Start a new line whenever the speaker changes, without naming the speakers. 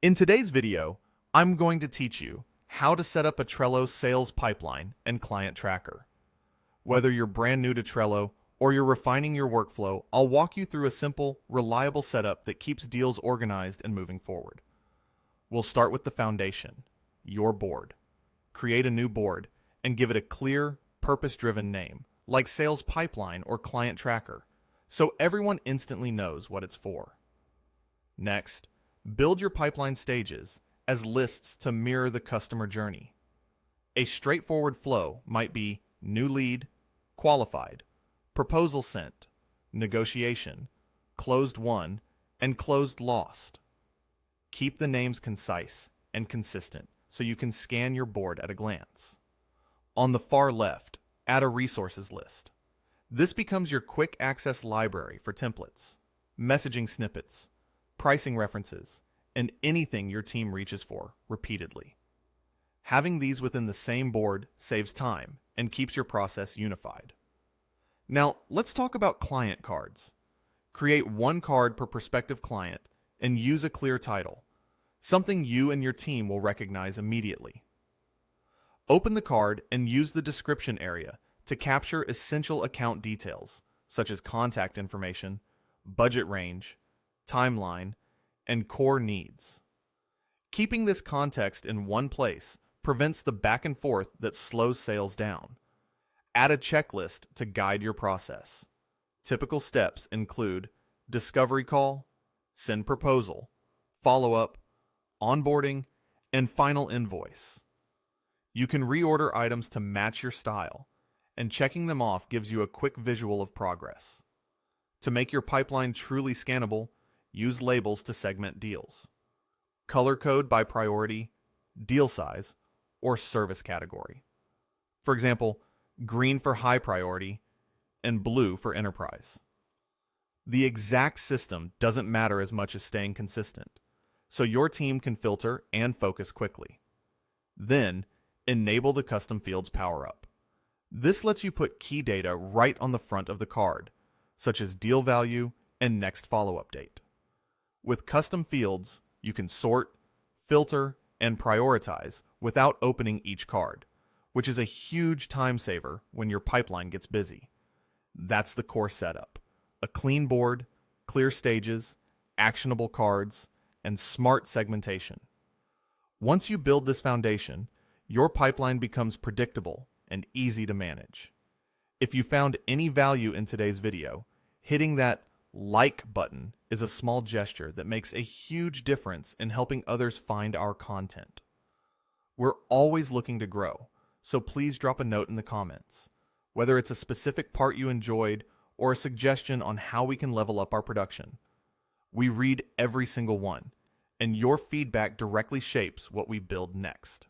In today's video, I'm going to teach you how to set up a Trello sales pipeline and client tracker. Whether you're brand new to Trello or you're refining your workflow, I'll walk you through a simple, reliable setup that keeps deals organized and moving forward. We'll start with the foundation, your board. Create a new board and give it a clear, purpose-driven name, like sales pipeline or client tracker, so everyone instantly knows what it's for. Next, build your pipeline stages as lists to mirror the customer journey. A straightforward flow might be new lead, qualified, proposal sent, negotiation, closed won, and closed lost. Keep the names concise and consistent so you can scan your board at a glance. On the far left, add a resources list. This becomes your quick access library for templates, messaging snippets, pricing references, and anything your team reaches for repeatedly. Having these within the same board saves time and keeps your process unified. Now, let's talk about client cards. Create one card per prospective client and use a clear title, something you and your team will recognize immediately. Open the card and use the description area to capture essential account details, such as contact information, budget range, timeline, and core needs. Keeping this context in one place prevents the back and forth that slows sales down. Add a checklist to guide your process. Typical steps include discovery call, send proposal, follow-up, onboarding, and final invoice. You can reorder items to match your style, and checking them off gives you a quick visual of progress. To make your pipeline truly scannable, use labels to segment deals. Color code by priority, deal size, or service category. For example, green for high priority and blue for enterprise. The exact system doesn't matter as much as staying consistent, so your team can filter and focus quickly. Then, enable the custom fields power-up. This lets you put key data right on the front of the card, such as deal value and next follow-up date. With custom fields, you can sort, filter, and prioritize without opening each card, which is a huge time saver when your pipeline gets busy. That's the core setup: a clean board, clear stages, actionable cards, and smart segmentation. Once you build this foundation, your pipeline becomes predictable and easy to manage. If you found any value in today's video, hitting that like button is a small gesture that makes a huge difference in helping others find our content. We're always looking to grow, so please drop a note in the comments, whether it's a specific part you enjoyed or a suggestion on how we can level up our production. We read every single one, and your feedback directly shapes what we build next.